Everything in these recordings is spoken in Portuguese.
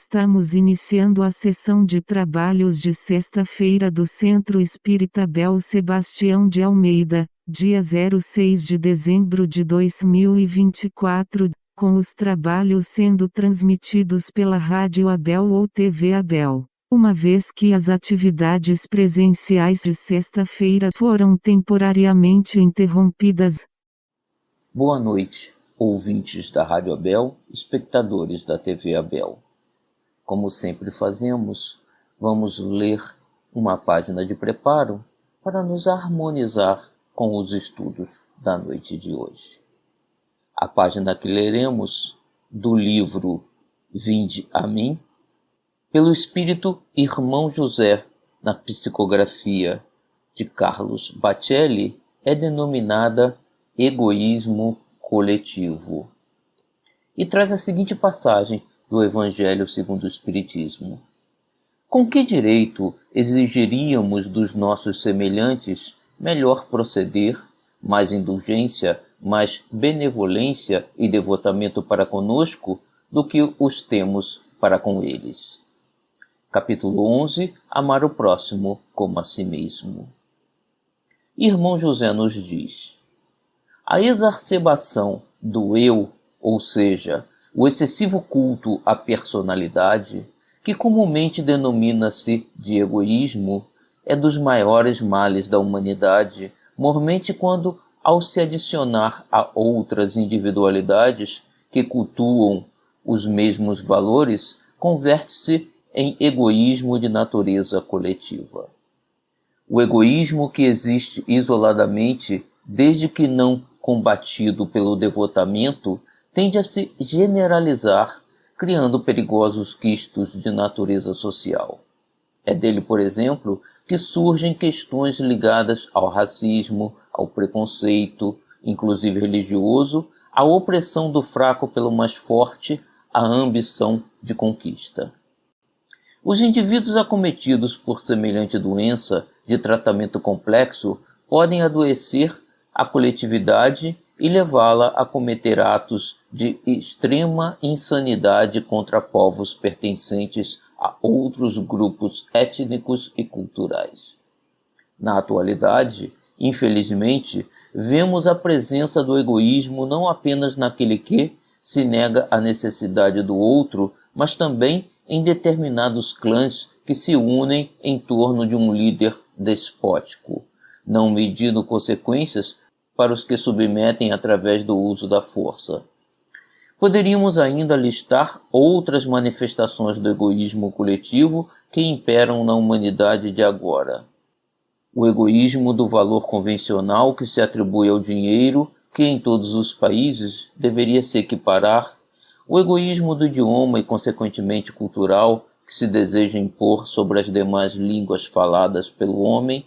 Estamos iniciando a sessão de trabalhos de sexta-feira do Centro Espírita Abel Sebastião de Almeida, dia 06 de dezembro de 2024, com os trabalhos sendo transmitidos pela Rádio Abel ou TV Abel. Uma vez que as atividades presenciais de sexta-feira foram temporariamente interrompidas. Boa noite, ouvintes da Rádio Abel, espectadores da TV Abel. Como sempre fazemos, vamos ler uma página de preparo para nos harmonizar com os estudos da noite de hoje. A página que leremos do livro Vinde a Mim, pelo Espírito Irmão José, na psicografia de Carlos Bacelli, é denominada Egoísmo Coletivo. E traz a seguinte passagem do Evangelho segundo o Espiritismo. Com que direito exigiríamos dos nossos semelhantes melhor proceder, mais indulgência, mais benevolência e devotamento para conosco do que os temos para com eles? Capítulo 11. Amar o próximo como a si mesmo. Irmão José nos diz: a exacerbação do eu, ou seja, o excessivo culto à personalidade, que comumente denomina-se de egoísmo, é dos maiores males da humanidade, mormente quando, ao se adicionar a outras individualidades que cultuam os mesmos valores, converte-se em egoísmo de natureza coletiva. O egoísmo que existe isoladamente, desde que não combatido pelo devotamento, tende a se generalizar, criando perigosos quistos de natureza social. É dele, por exemplo, que surgem questões ligadas ao racismo, ao preconceito, inclusive religioso, à opressão do fraco pelo mais forte, à ambição de conquista. Os indivíduos acometidos por semelhante doença de tratamento complexo podem adoecer a coletividade e levá-la a cometer atos de extrema insanidade contra povos pertencentes a outros grupos étnicos e culturais. Na atualidade, infelizmente, vemos a presença do egoísmo não apenas naquele que se nega a necessidade do outro, mas também em determinados clãs que se unem em torno de um líder despótico, não medindo consequências para os que submetem através do uso da força. Poderíamos ainda listar outras manifestações do egoísmo coletivo que imperam na humanidade de agora. O egoísmo do valor convencional que se atribui ao dinheiro, que em todos os países deveria se equiparar, o egoísmo do idioma e, consequentemente, cultural, que se deseja impor sobre as demais línguas faladas pelo homem,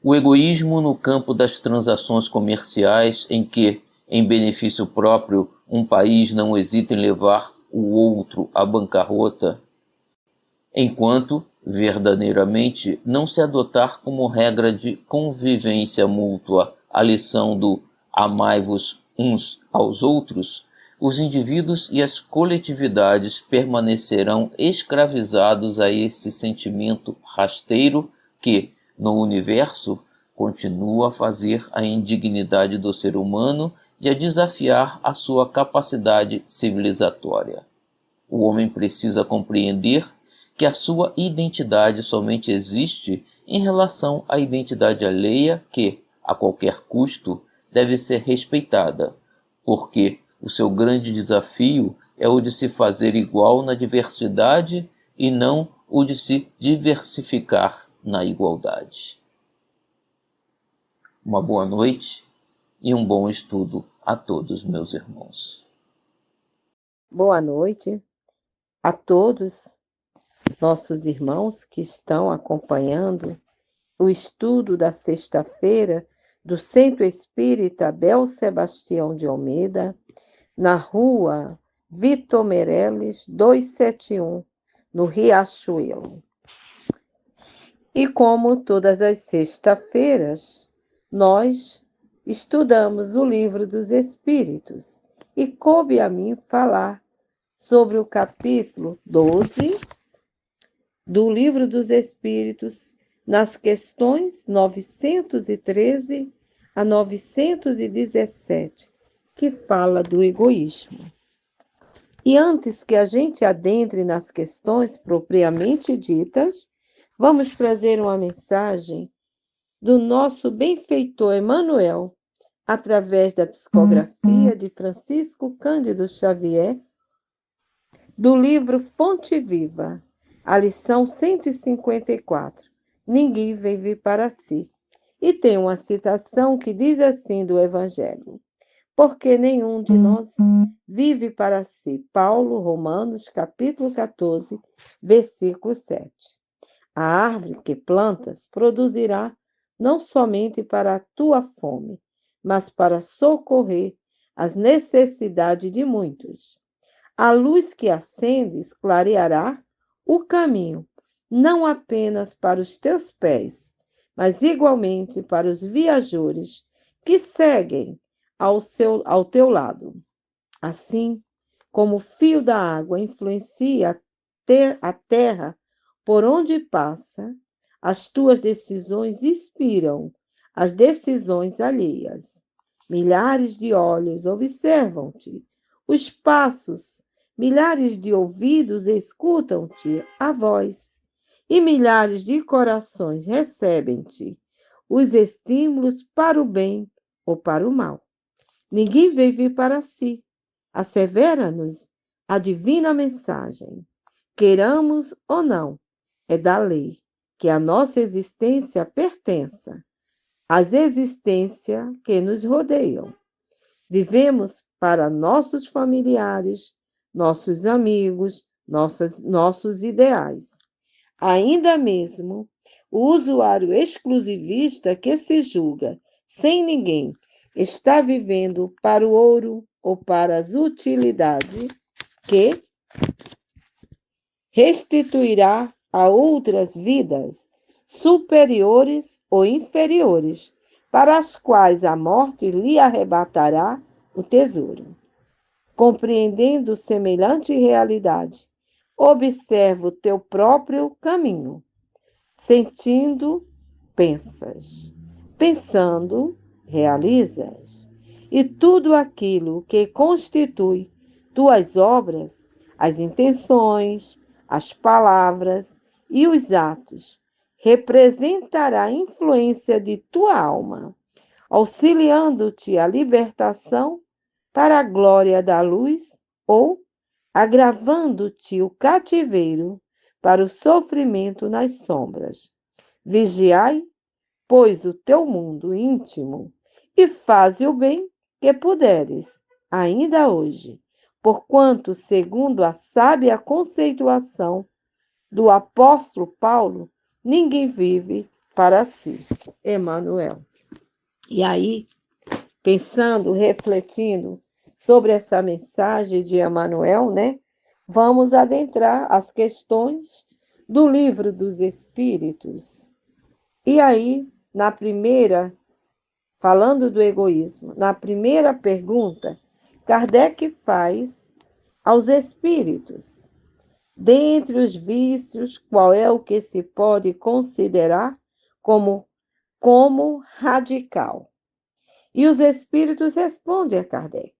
o egoísmo no campo das transações comerciais, em que, em benefício próprio, um país não hesita em levar o outro à bancarrota, enquanto, verdadeiramente, não se adotar como regra de convivência mútua a lição do amai-vos uns aos outros, os indivíduos e as coletividades permanecerão escravizados a esse sentimento rasteiro que, no universo, continua a fazer a indignidade do ser humano e a desafiar a sua capacidade civilizatória. O homem precisa compreender que a sua identidade somente existe em relação à identidade alheia que, a qualquer custo, deve ser respeitada, porque o seu grande desafio é o de se fazer igual na diversidade e não o de se diversificar na igualdade. Uma boa noite e um bom estudo a todos, meus irmãos. Boa noite a todos nossos irmãos que estão acompanhando o estudo da sexta-feira do Centro Espírita Abel Sebastião de Almeida, na rua Vitor Meireles, 271, no Riachuelo. E como todas as sextas-feiras, nós estudamos o Livro dos Espíritos e coube a mim falar sobre o capítulo 12 do Livro dos Espíritos, nas questões 913 a 917, que fala do egoísmo. E antes que a gente adentre nas questões propriamente ditas, vamos trazer uma mensagem do nosso benfeitor Emmanuel, através da psicografia de Francisco Cândido Xavier, do livro Fonte Viva, a lição 154, Ninguém vive para si. E tem uma citação que diz assim do Evangelho: porque nenhum de nós vive para si. Paulo, Romanos, capítulo 14, versículo 7. A árvore que plantas produzirá não somente para a tua fome, mas para socorrer as necessidades de muitos. A luz que acendes clareará o caminho, não apenas para os teus pés, mas igualmente para os viajores que seguem ao teu lado. Assim como o fio da água influencia a terra por onde passa, as tuas decisões inspiram as decisões alheias. Milhares de olhos observam-te, os passos, milhares de ouvidos escutam-te a voz, e milhares de corações recebem-te os estímulos para o bem ou para o mal. Ninguém vive para si. Assevera-nos a divina mensagem. Queiramos ou não, é da lei que a nossa existência pertença às existências que nos rodeiam. Vivemos para nossos familiares, nossos amigos, nossos ideais. Ainda mesmo o usuário exclusivista que se julga sem ninguém está vivendo para o ouro ou para as utilidades que restituirá a outras vidas superiores ou inferiores, para as quais a morte lhe arrebatará o tesouro. Compreendendo semelhante realidade, observa o teu próprio caminho. Sentindo, pensas. Pensando, realizas. E tudo aquilo que constitui tuas obras, as intenções, as palavras e os atos, representará a influência de tua alma, auxiliando-te a libertação para a glória da luz ou agravando-te o cativeiro para o sofrimento nas sombras. Vigiai, pois, o teu mundo íntimo e faze o bem que puderes, ainda hoje, porquanto, segundo a sábia conceituação do apóstolo Paulo, ninguém vive para si. Emmanuel. E aí, pensando, refletindo sobre essa mensagem de Emmanuel, né? Vamos adentrar as questões do Livro dos Espíritos. E aí, na primeira, falando do egoísmo, na primeira pergunta, Kardec faz aos espíritos: dentre os vícios, qual é o que se pode considerar como radical? E os espíritos respondem a Kardec: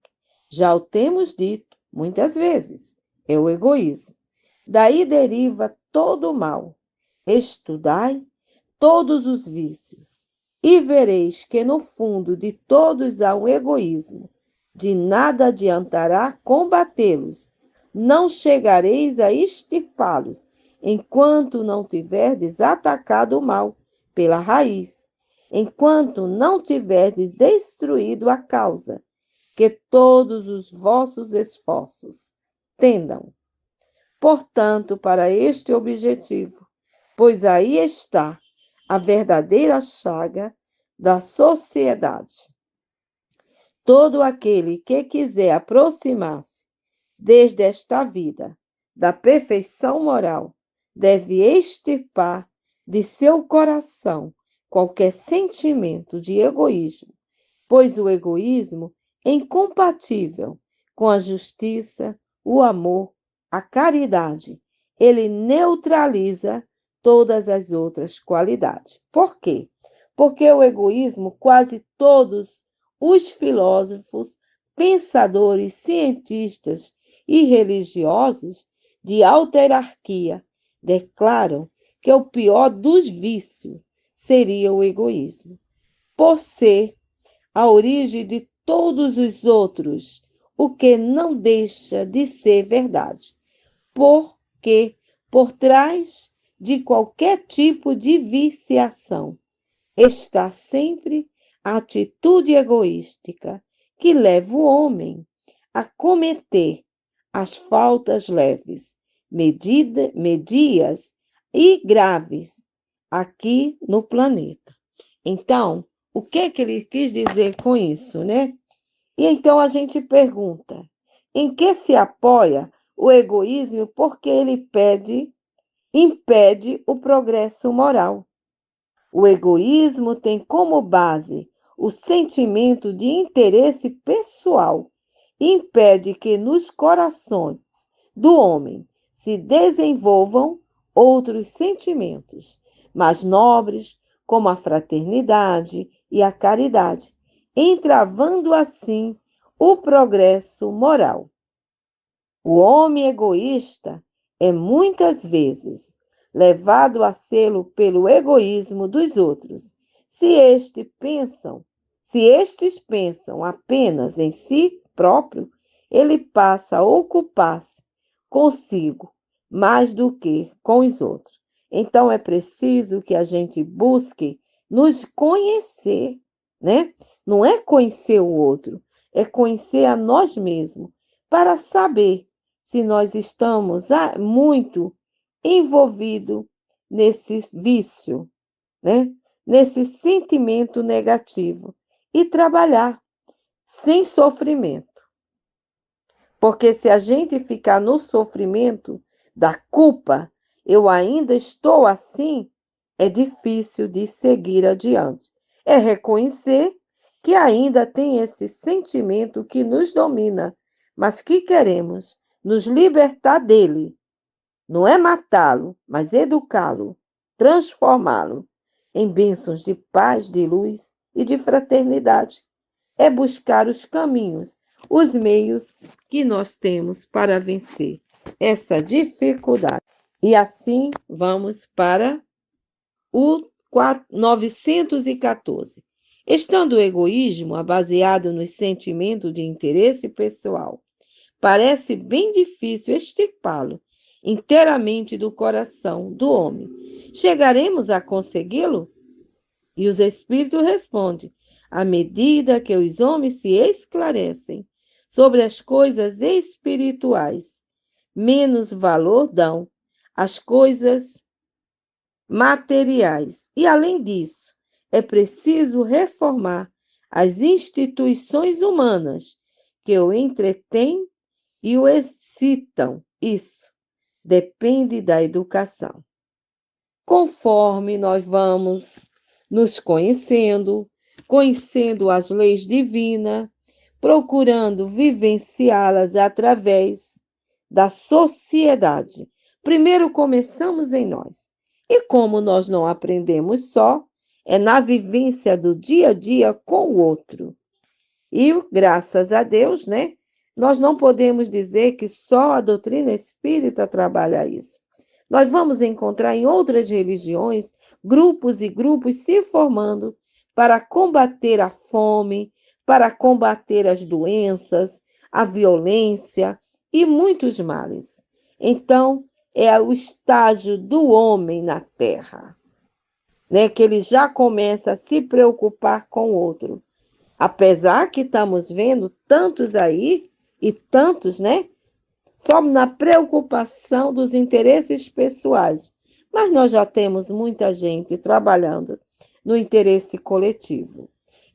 já o temos dito muitas vezes, é o egoísmo. Daí deriva todo o mal. Estudai todos os vícios e vereis que no fundo de todos há um egoísmo. De nada adiantará combatê-los. Não chegareis a extirpá-los enquanto não tiverdes atacado o mal pela raiz, enquanto não tiverdes destruído a causa, que todos os vossos esforços tendam. Portanto, para este objetivo, pois aí está a verdadeira chaga da sociedade. Todo aquele que quiser aproximar-se desde esta vida da perfeição moral deve extirpar de seu coração qualquer sentimento de egoísmo, pois o egoísmo é incompatível com a justiça, o amor, a caridade. Ele neutraliza todas as outras qualidades. Por quê? Porque o egoísmo, quase todos os filósofos, pensadores, cientistas e religiosos de alta hierarquia declaram que o pior dos vícios seria o egoísmo, por ser a origem de todos os outros, o que não deixa de ser verdade, porque por trás de qualquer tipo de viciação está sempre a atitude egoística que leva o homem a cometer as faltas leves, medias e graves aqui no planeta. Então, o que ele quis dizer com isso, né? E então a gente pergunta, em que se apoia o egoísmo? Porque ele impede o progresso moral. O egoísmo tem como base o sentimento de interesse pessoal e impede que nos corações do homem se desenvolvam outros sentimentos mais nobres, como a fraternidade e a caridade, entravando assim o progresso moral. O homem egoísta é muitas vezes levado a sê-lo pelo egoísmo dos outros. Se estes pensam apenas em si próprio, ele passa a ocupar-se consigo mais do que com os outros. Então é preciso que a gente busque nos conhecer, né? Não é conhecer o outro, é conhecer a nós mesmos, para saber se nós estamos muito envolvidos nesse vício, né? Nesse sentimento negativo, e trabalhar sem sofrimento. Porque se a gente ficar no sofrimento da culpa, eu ainda estou assim, é difícil de seguir adiante. É reconhecer que ainda tem esse sentimento que nos domina, mas que queremos nos libertar dele. Não é matá-lo, mas educá-lo, transformá-lo em bênçãos de paz, de luz e de fraternidade. É buscar os caminhos, os meios que nós temos para vencer essa dificuldade. E assim vamos para o 914. Estando o egoísmo baseado no sentimento de interesse pessoal, parece bem difícil extirpá-lo inteiramente do coração do homem. Chegaremos a consegui-lo? E os espíritos respondem: à medida que os homens se esclarecem sobre as coisas espirituais, menos valor dão às coisas materiais. E, além disso, é preciso reformar as instituições humanas que o entretêm e o excitam. Isso depende da educação. Conforme nós vamos nos conhecendo as leis divinas, procurando vivenciá-las através da sociedade. Primeiro começamos em nós. E como nós não aprendemos só, é na vivência do dia a dia com o outro. E graças a Deus, né? Nós não podemos dizer que só a doutrina espírita trabalha isso. Nós vamos encontrar em outras religiões grupos e grupos se formando para combater a fome, para combater as doenças, a violência e muitos males. Então, é o estágio do homem na Terra, né? Que ele já começa a se preocupar com o outro. Apesar que estamos vendo tantos aí, e tantos, né? Só na preocupação dos interesses pessoais. Mas nós já temos muita gente trabalhando no interesse coletivo.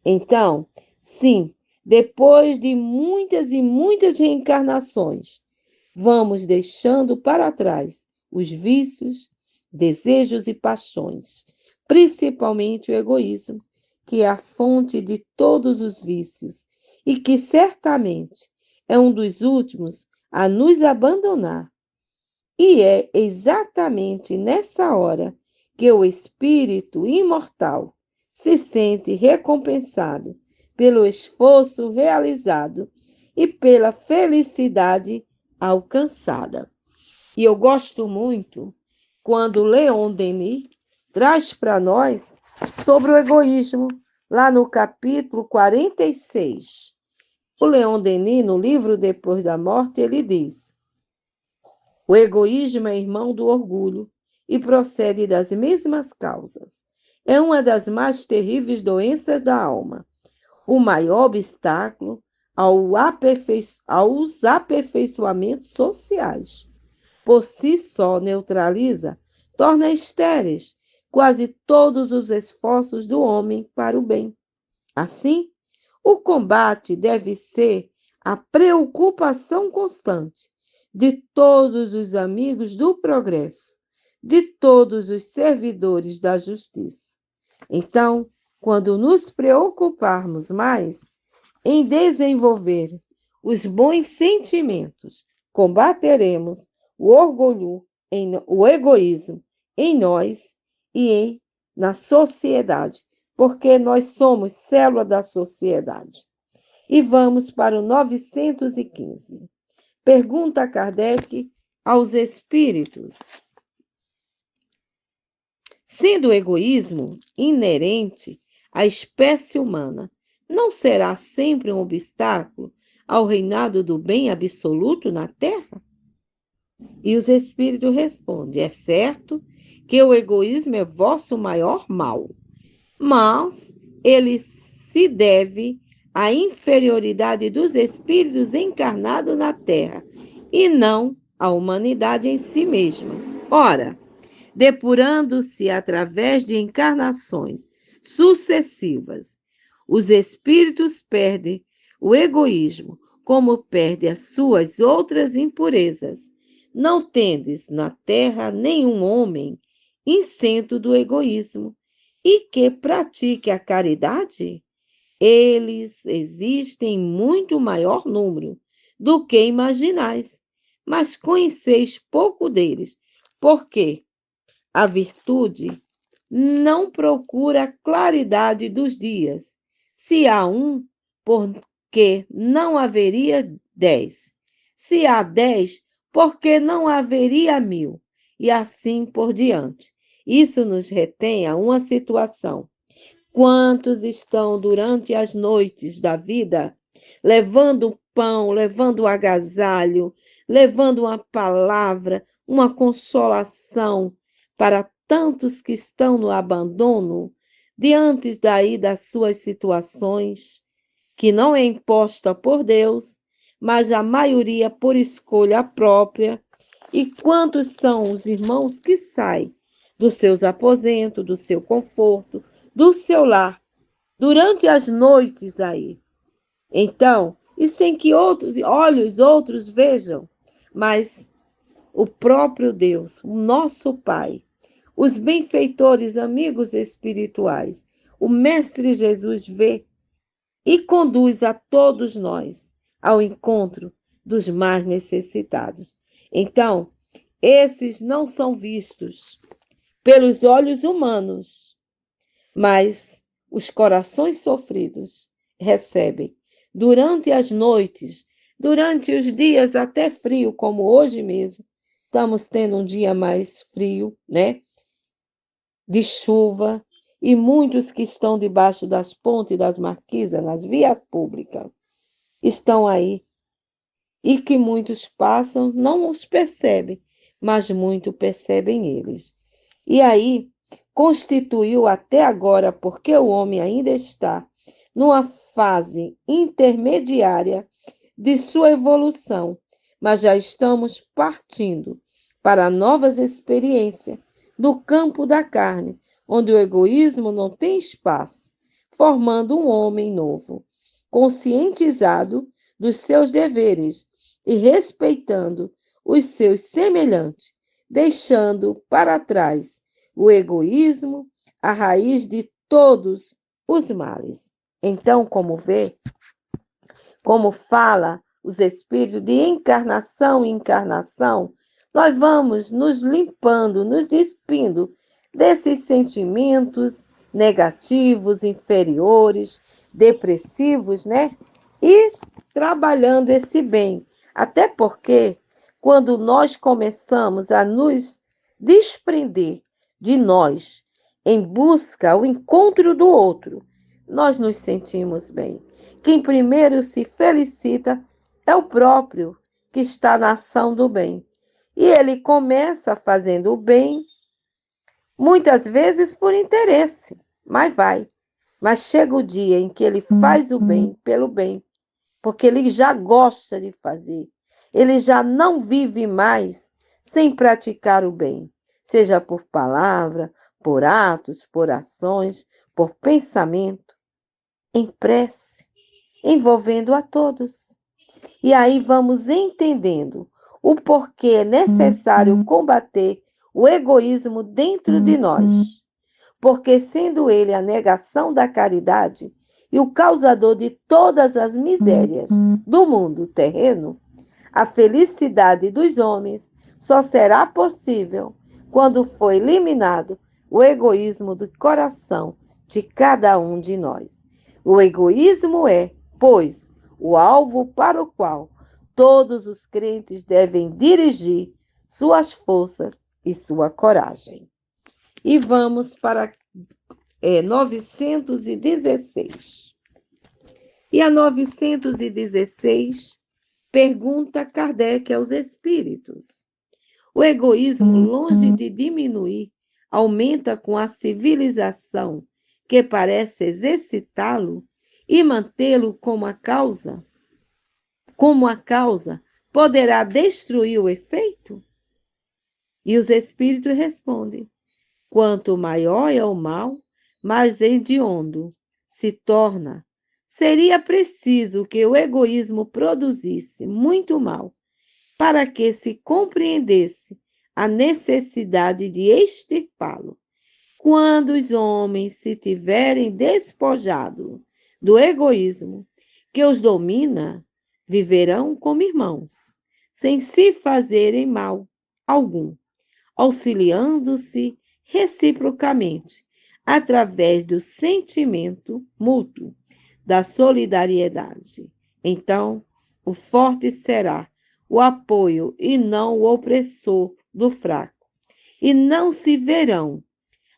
Então, sim, depois de muitas e muitas reencarnações, vamos deixando para trás os vícios, desejos e paixões, principalmente o egoísmo, que é a fonte de todos os vícios e que certamente é um dos últimos a nos abandonar. E é exatamente nessa hora que o espírito imortal se sente recompensado pelo esforço realizado e pela felicidade alcançada. E eu gosto muito quando Leon Denis traz para nós sobre o egoísmo, lá no capítulo 46. O Leon Denis, no livro Depois da Morte, ele diz: o egoísmo é irmão do orgulho e procede das mesmas causas. É uma das mais terríveis doenças da alma. O maior obstáculo aos aperfeiçoamentos sociais. Por si só neutraliza, torna estéreis quase todos os esforços do homem para o bem. Assim, o combate deve ser a preocupação constante de todos os amigos do progresso, de todos os servidores da justiça. Então, quando nos preocuparmos mais em desenvolver os bons sentimentos, combateremos o orgulho, o egoísmo em nós e na sociedade, porque nós somos célula da sociedade. E vamos para o 915. Pergunta Kardec aos espíritos: sendo o egoísmo inerente à espécie humana, não será sempre um obstáculo ao reinado do bem absoluto na Terra? E os espíritos respondem: é certo que o egoísmo é vosso maior mal, mas ele se deve à inferioridade dos espíritos encarnados na Terra e não à humanidade em si mesma. Ora, depurando-se através de encarnações sucessivas, os espíritos perdem o egoísmo, como perdem as suas outras impurezas. Não tendes na terra nenhum homem isento do egoísmo e que pratique a caridade? Eles existem em muito maior número do que imaginais, mas conheceis pouco deles, porque a virtude não procura a claridade dos dias. Se há um, porque não haveria 10. Se há 10, porque não haveria 1000. E assim por diante. Isso nos retém a uma situação. Quantos estão durante as noites da vida levando pão, levando agasalho, levando uma palavra, uma consolação para tantos que estão no abandono, diante daí das suas situações, que não é imposta por Deus, mas a maioria por escolha própria. E quantos são os irmãos que saem dos seus aposentos, do seu conforto, do seu lar, durante as noites aí? Então, e sem que outros vejam, mas o próprio Deus, o nosso Pai, os benfeitores amigos espirituais, o Mestre Jesus vê e conduz a todos nós ao encontro dos mais necessitados. Então, esses não são vistos pelos olhos humanos, mas os corações sofridos recebem durante as noites, durante os dias até frio, como hoje mesmo. Estamos tendo um dia mais frio, né? De chuva, e muitos que estão debaixo das pontes e das marquises, nas vias públicas, estão aí. E que muitos passam, não os percebem, mas muitos percebem eles. E aí, constituiu até agora, porque o homem ainda está numa fase intermediária de sua evolução, mas já estamos partindo para novas experiências no campo da carne, onde o egoísmo não tem espaço, formando um homem novo, conscientizado dos seus deveres e respeitando os seus semelhantes, deixando para trás o egoísmo, a raiz de todos os males. Então, como vê, como fala os espíritos, de encarnação em encarnação, nós vamos nos limpando, nos despindo desses sentimentos negativos, inferiores, depressivos, né? E trabalhando esse bem. Até porque, quando nós começamos a nos desprender de nós, em busca ao encontro do outro, nós nos sentimos bem. Quem primeiro se felicita é o próprio que está na ação do bem. E ele começa fazendo o bem, muitas vezes por interesse, mas vai. Mas chega o dia em que ele faz o bem pelo bem, porque ele já gosta de fazer. Ele já não vive mais sem praticar o bem, seja por palavra, por atos, por ações, por pensamento, em prece, envolvendo a todos. E aí vamos entendendo o porquê é necessário combater o egoísmo dentro de nós. Porque sendo ele a negação da caridade e o causador de todas as misérias do mundo terreno, a felicidade dos homens só será possível quando for eliminado o egoísmo do coração de cada um de nós. O egoísmo é, pois, o alvo para o qual todos os crentes devem dirigir suas forças e sua coragem. E vamos para 916. E a 916 pergunta Kardec aos espíritos: o egoísmo, longe de diminuir, aumenta com a civilização que parece exercitá-lo e mantê-lo como a causa? Como a causa poderá destruir o efeito? E os espíritos respondem: quanto maior é o mal, mais hediondo se torna. Seria preciso que o egoísmo produzisse muito mal para que se compreendesse a necessidade de extirpá-lo. Quando os homens se tiverem despojado do egoísmo que os domina, viverão como irmãos, sem se fazerem mal algum, auxiliando-se reciprocamente, através do sentimento mútuo, da solidariedade. Então, o forte será o apoio e não o opressor do fraco. E não se verão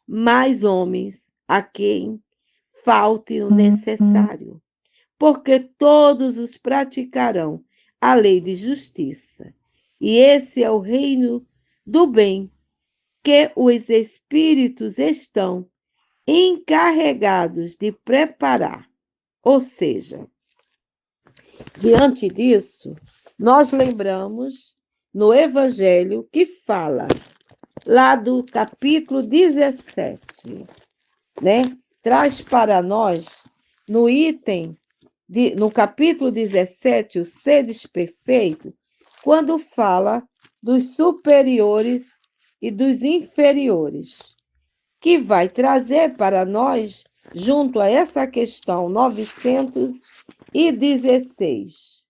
mais homens a quem falte o necessário, porque todos os praticarão a lei de justiça. E esse é o reino do bem que os espíritos estão encarregados de preparar. Ou seja, diante disso, nós lembramos no Evangelho que fala lá do capítulo 17, né? Traz para nós no no capítulo 17, o seres perfeito, quando fala dos superiores e dos inferiores, que vai trazer para nós, junto a essa questão 916,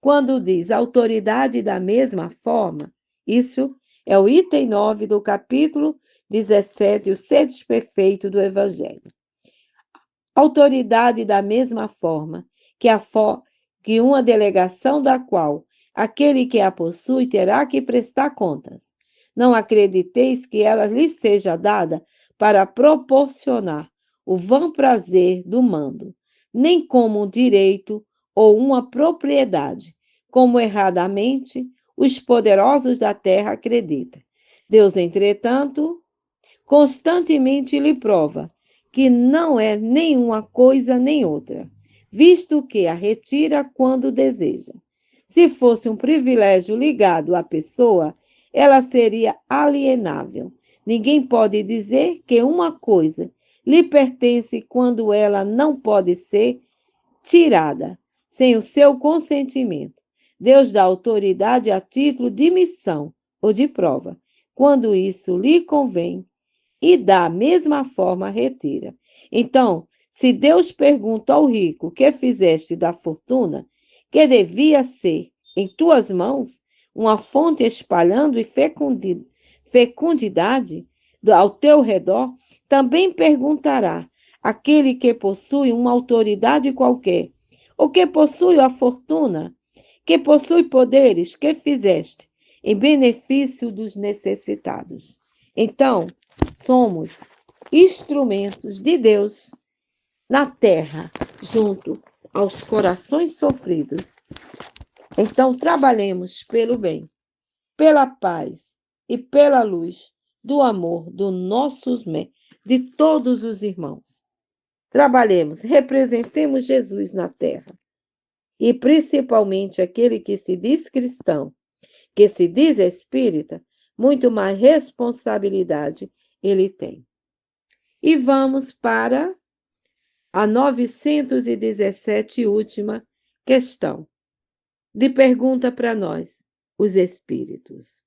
quando diz autoridade da mesma forma, isso é o item 9 do capítulo 17, o ser desperfeito do Evangelho. Autoridade da mesma forma, que uma delegação da qual aquele que a possui terá que prestar contas. Não acrediteis que ela lhe seja dada para proporcionar o vão prazer do mando, nem como um direito ou uma propriedade, como erradamente os poderosos da terra acreditam. Deus, entretanto, constantemente lhe prova que não é nenhuma coisa nem outra, visto que a retira quando deseja. Se fosse um privilégio ligado à pessoa, ela seria alienável. Ninguém pode dizer que uma coisa lhe pertence quando ela não pode ser tirada sem o seu consentimento. Deus dá autoridade a título de missão ou de prova, quando isso lhe convém, e da mesma forma retira. Então, se Deus pergunta ao rico: que fizeste da fortuna? que devia ser em tuas mãos uma fonte espalhando e fecundidade ao teu redor, também perguntará aquele que possui uma autoridade qualquer, ou que possui a fortuna, que possui poderes, que fizeste em benefício dos necessitados. Então, somos instrumentos de Deus na terra, junto aos corações sofridos. Então, trabalhemos pelo bem, pela paz e pela luz do amor de todos os irmãos. Trabalhemos, representemos Jesus na terra. E principalmente aquele que se diz cristão, que se diz espírita, muito mais responsabilidade ele tem. E vamos para a 917 última questão, de pergunta para nós, os espíritos.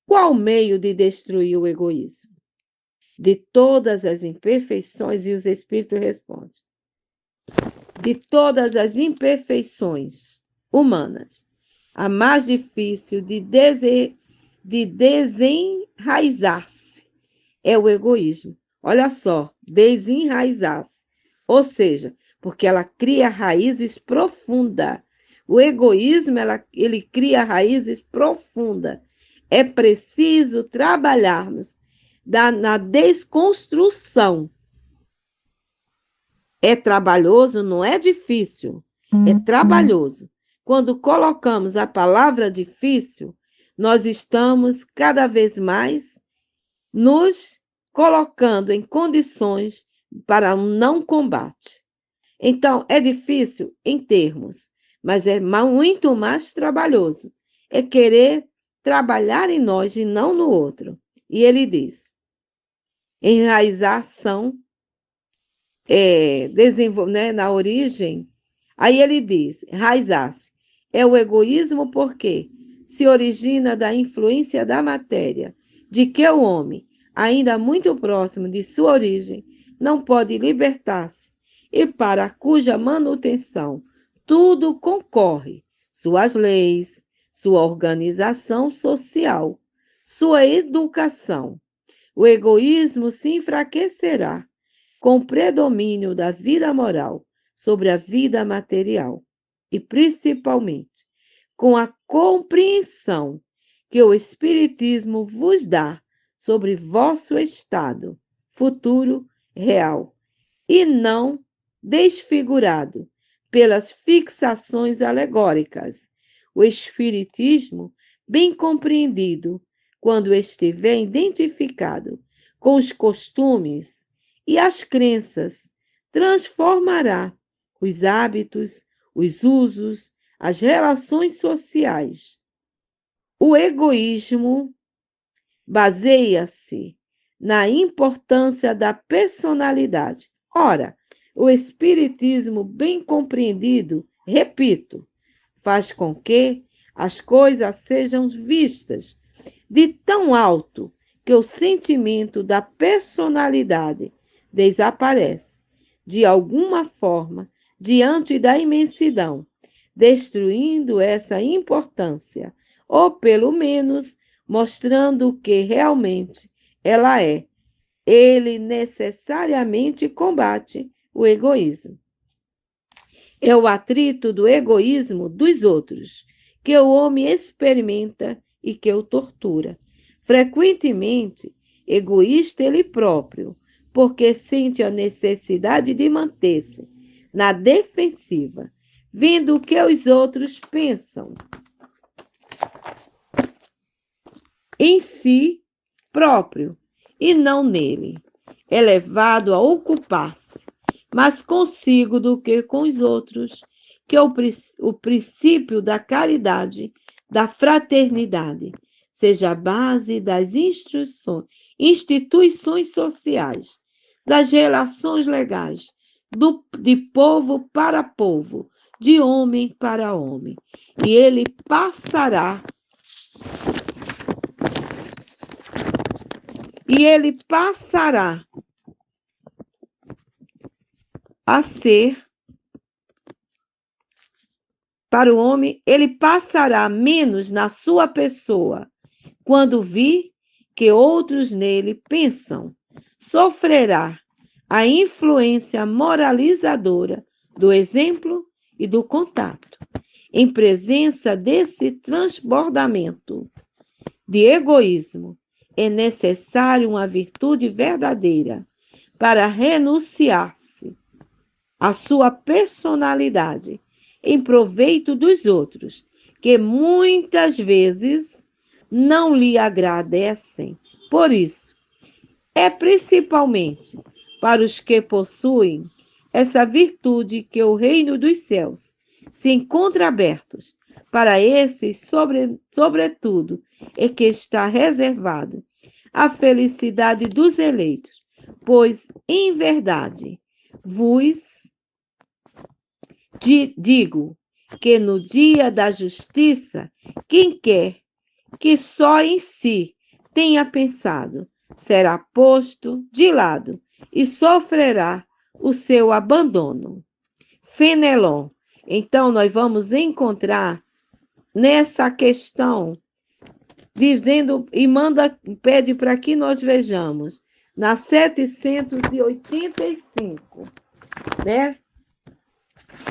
Qual o meio de destruir o egoísmo? De todas as imperfeições, e os espíritos respondem, de todas as imperfeições humanas, a mais difícil de desenraizar-se é o egoísmo. Olha só, desenraizar-se. Ou seja, porque ela cria raízes profundas. O egoísmo, ele cria raízes profundas. É preciso trabalharmos na desconstrução. É trabalhoso, não é difícil, é trabalhoso. Quando colocamos a palavra difícil, nós estamos cada vez mais nos colocando em condições para um não combate. Então, é difícil em termos, mas é muito mais trabalhoso. É querer trabalhar em nós e não no outro. E ele diz, enraizar são na origem, aí ele diz, enraizar-se, é o egoísmo porque se origina da influência da matéria, de que o homem, ainda muito próximo de sua origem, não pode libertar-se, e para cuja manutenção tudo concorre, suas leis, sua organização social, sua educação. O egoísmo se enfraquecerá com o predomínio da vida moral sobre a vida material e, principalmente, com a compreensão que o Espiritismo vos dá sobre vosso estado futuro real e não desfigurado pelas fixações alegóricas. O Espiritismo, bem compreendido, quando estiver identificado com os costumes e as crenças, transformará os hábitos, os usos, as relações sociais. O egoísmo baseia-se na importância da personalidade. Ora, o Espiritismo bem compreendido, repito, faz com que as coisas sejam vistas de tão alto que o sentimento da personalidade desaparece, de alguma forma, diante da imensidão, destruindo essa importância, ou pelo menos mostrando o que realmente ela é. Ele necessariamente combate o egoísmo. É o atrito do egoísmo dos outros que o homem experimenta e que o tortura. Frequentemente, egoísta ele próprio, porque sente a necessidade de manter-se na defensiva, vendo o que os outros pensam em si próprio e não nele. É levado a ocupar-se mais consigo do que com os outros, que é o princípio da caridade, da fraternidade, seja a base das instituições sociais, das relações legais, de povo para povo, de homem para homem. E ele passará a ser para o homem, ele passará menos na sua pessoa quando vir que outros nele pensam. Sofrerá a influência moralizadora do exemplo e do contato. Em presença desse transbordamento de egoísmo, é necessário uma virtude verdadeira para renunciar-se à sua personalidade em proveito dos outros, que muitas vezes não lhe agradecem. Por isso, é principalmente para os que possuem essa virtude que o reino dos céus se encontra abertos. Para esses, sobretudo, é que está reservado a felicidade dos eleitos, pois, em verdade, vos digo que no dia da justiça, quem quer que só em si tenha pensado, será posto de lado e sofrerá o seu abandono. Fenelon. Então, nós vamos encontrar nessa questão, dizendo e pede para que nós vejamos, na 785, né?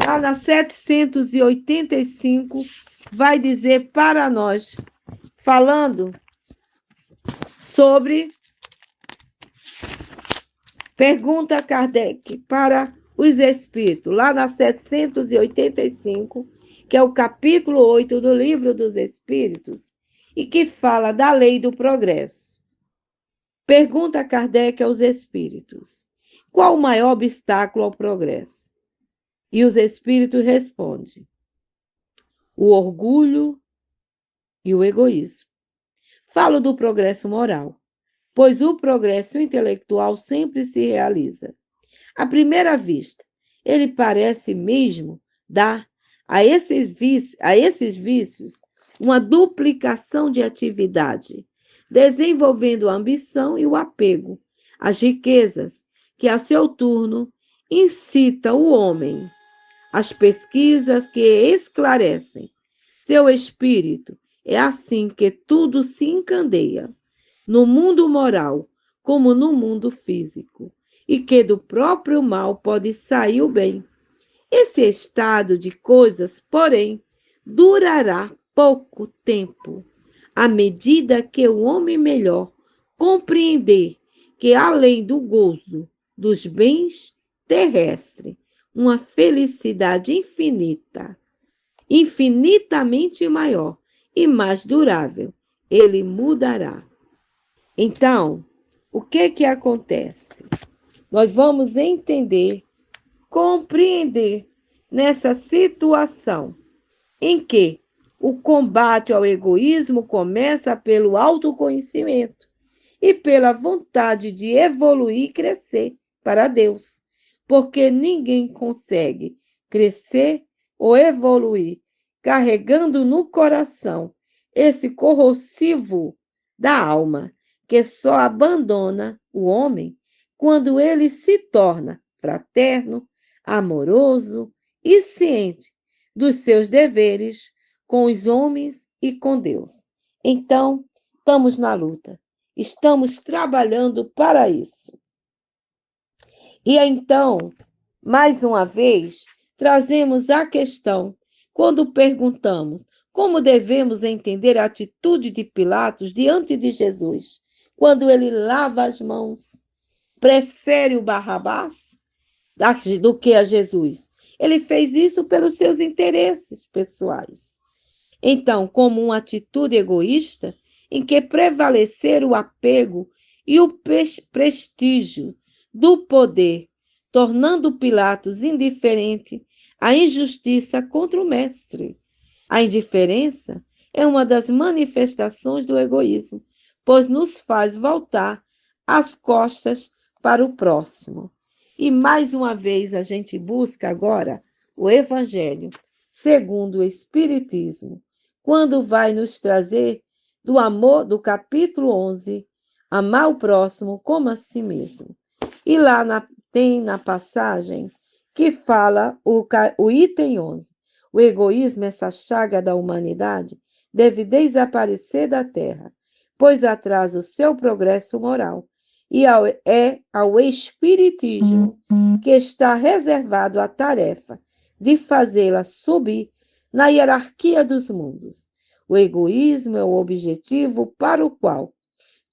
Lá na 785, vai dizer para nós, falando sobre, pergunta Kardec para os espíritos, lá na 785, que é o capítulo 8 do Livro dos Espíritos, e que fala da lei do progresso. Pergunta Kardec aos espíritos: qual o maior obstáculo ao progresso? E os espíritos respondem: o orgulho e o egoísmo. Falo do progresso moral, pois o progresso intelectual sempre se realiza. À primeira vista, ele parece mesmo dar a esses vícios uma duplicação de atividade, desenvolvendo a ambição e o apego às riquezas, que a seu turno incita o homem às pesquisas que esclarecem seu espírito. É assim que tudo se encandeia, no mundo moral como no mundo físico, e que do próprio mal pode sair o bem. Esse estado de coisas, porém, durará pouco tempo, à medida que o homem melhor compreender que, além do gozo dos bens terrestres, uma felicidade infinita, infinitamente maior e mais durável, ele mudará. Então, o que acontece? Nós vamos entender, compreender nessa situação em que o combate ao egoísmo começa pelo autoconhecimento e pela vontade de evoluir e crescer para Deus, porque ninguém consegue crescer ou evoluir carregando no coração esse corrosivo da alma, que só abandona o homem quando ele se torna fraterno, amoroso e ciente dos seus deveres com os homens e com Deus. Então, estamos na luta, estamos trabalhando para isso. E então, mais uma vez, trazemos a questão, quando perguntamos como devemos entender a atitude de Pilatos diante de Jesus, quando ele lava as mãos, prefere o Barrabás do que a Jesus. Ele fez isso pelos seus interesses pessoais. Então, como uma atitude egoísta, em que prevalecer o apego e o prestígio do poder, tornando Pilatos indiferente à injustiça contra o mestre. A indiferença é uma das manifestações do egoísmo, pois nos faz voltar as costas para o próximo. E mais uma vez a gente busca agora o Evangelho segundo o Espiritismo, quando vai nos trazer do amor, do capítulo 11, amar o próximo como a si mesmo. E lá tem na passagem que fala o item 11, O egoísmo, essa chaga da humanidade, deve desaparecer da terra, pois atrasa o seu progresso moral. E é ao espiritismo que está reservado a tarefa de fazê-la subir na hierarquia dos mundos. O egoísmo é o objetivo para o qual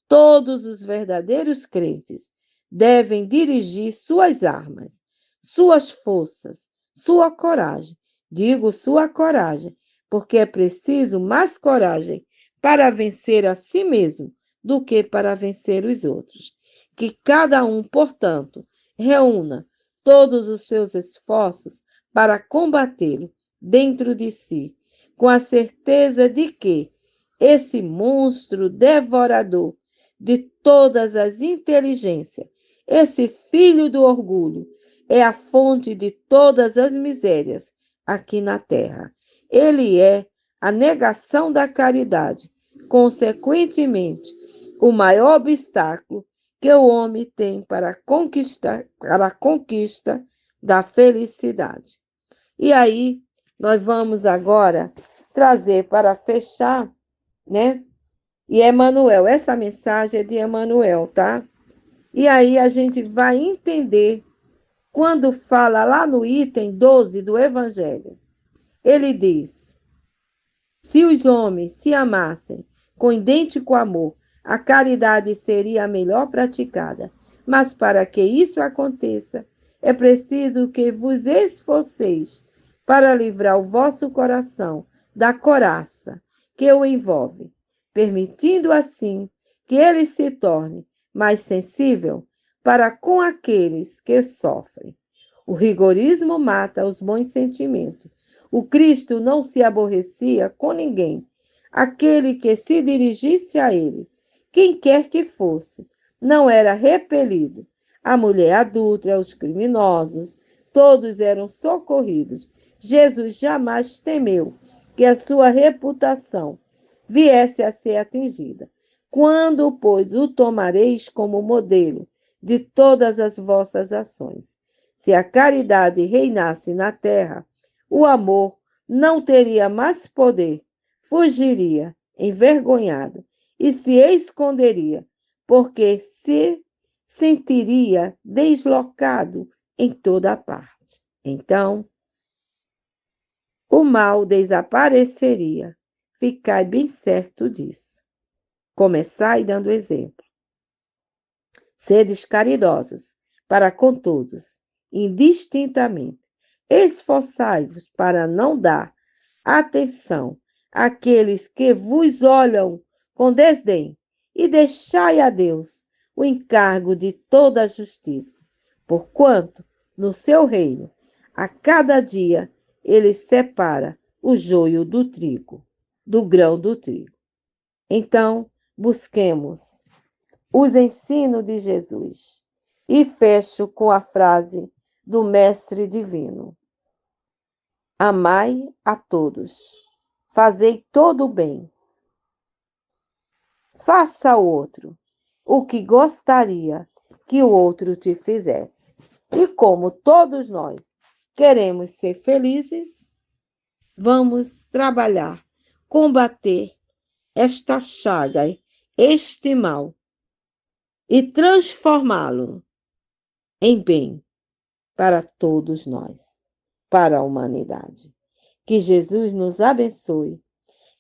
todos os verdadeiros crentes devem dirigir suas armas, suas forças, sua coragem. Digo sua coragem, porque é preciso mais coragem para vencer a si mesmo do que para vencer os outros. Que cada um, portanto, reúna todos os seus esforços para combatê-lo dentro de si, com a certeza de que esse monstro devorador de todas as inteligências, esse filho do orgulho, é a fonte de todas as misérias aqui na terra. Ele é a negação da caridade, consequentemente, o maior obstáculo que o homem tem para a conquista da felicidade. E aí, nós vamos agora trazer para fechar, né? E Emmanuel, essa mensagem é de Emmanuel, tá? E aí a gente vai entender quando fala lá no item 12 do Evangelho. Ele diz: se os homens se amassem com idêntico amor, a caridade seria a melhor praticada. Mas para que isso aconteça, é preciso que vos esforceis para livrar o vosso coração da coraça que o envolve, permitindo assim que ele se torne mais sensível para com aqueles que sofrem. O rigorismo mata os bons sentimentos. O Cristo não se aborrecia com ninguém. Aquele que se dirigisse a ele, quem quer que fosse, não era repelido. A mulher adúltera, os criminosos, todos eram socorridos. Jesus jamais temeu que a sua reputação viesse a ser atingida. Quando, pois, o tomareis como modelo de todas as vossas ações? Se a caridade reinasse na terra, o amor não teria mais poder, fugiria envergonhado e se esconderia, porque se sentiria deslocado em toda parte. Então, o mal desapareceria. Ficai bem certo disso. Começai dando exemplo. Sedes caridosos para com todos, indistintamente. Esforçai-vos para não dar atenção àqueles que vos olham com desdém e deixai a Deus o encargo de toda a justiça, porquanto no seu reino, a cada dia, ele separa o joio do trigo, do grão do trigo. Então, busquemos os ensinos de Jesus. E fecho com a frase do Mestre Divino: amai a todos, fazei todo o bem. Faça ao outro o que gostaria que o outro te fizesse. E como todos nós queremos ser felizes, vamos trabalhar, combater esta chaga, este mal, e transformá-lo em bem para todos nós, para a humanidade. Que Jesus nos abençoe,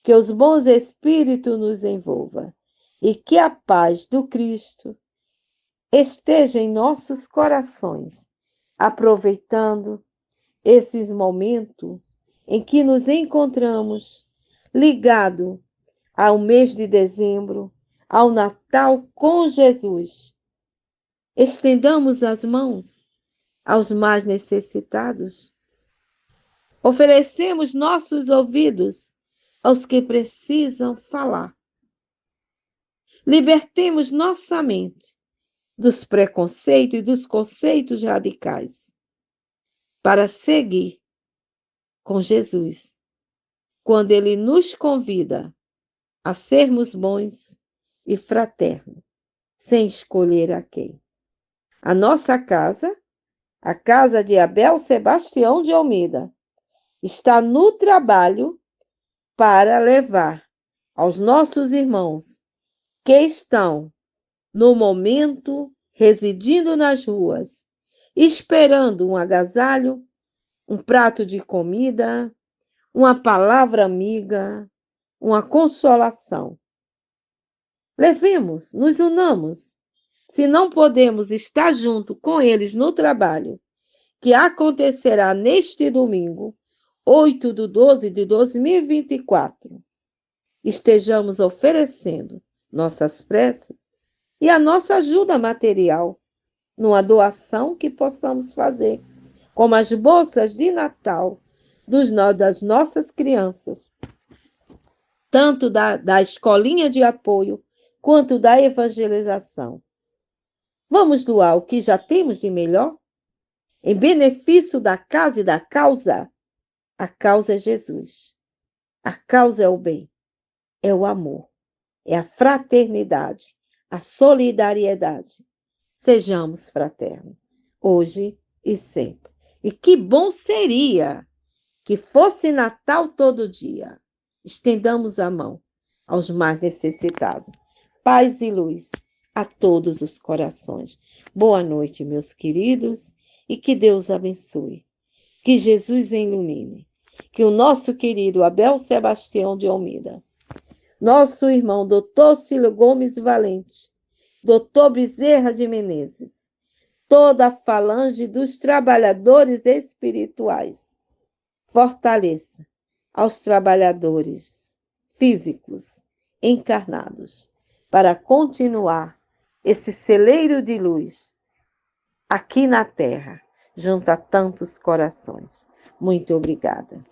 que os bons espíritos nos envolvam e que a paz do Cristo esteja em nossos corações, aproveitando esses momentos em que nos encontramos ligados ao mês de dezembro, ao Natal com Jesus. Estendamos as mãos aos mais necessitados. Oferecemos nossos ouvidos aos que precisam falar. Libertemos nossa mente dos preconceitos e dos conceitos radicais para seguir com Jesus, quando ele nos convida a sermos bons e fraternos, sem escolher a quem. A nossa casa, a casa de Abel Sebastião de Almeida, está no trabalho para levar aos nossos irmãos que estão, no momento, residindo nas ruas, esperando um agasalho, um prato de comida, uma palavra amiga, uma consolação. Levemos, nos unamos. Se não podemos estar junto com eles no trabalho, que acontecerá neste domingo, 8/12/2024, estejamos oferecendo nossas preces e a nossa ajuda material numa doação que possamos fazer, como as bolsas de Natal das nossas crianças, tanto da escolinha de apoio quanto da evangelização. Vamos doar o que já temos de melhor? Em benefício da casa e da causa? A causa é Jesus. A causa é o bem, é o amor, é a fraternidade, a solidariedade. Sejamos fraternos, hoje e sempre. E que bom seria que fosse Natal todo dia. Estendamos a mão aos mais necessitados. Paz e luz a todos os corações. Boa noite, meus queridos, e que Deus abençoe. Que Jesus ilumine. Que o nosso querido Abel Sebastião de Almeida, nosso irmão Dr. Cílio Gomes Valente, Dr. Bezerra de Menezes, toda a falange dos trabalhadores espirituais, fortaleça aos trabalhadores físicos encarnados para continuar esse celeiro de luz aqui na Terra, junto a tantos corações. Muito obrigada.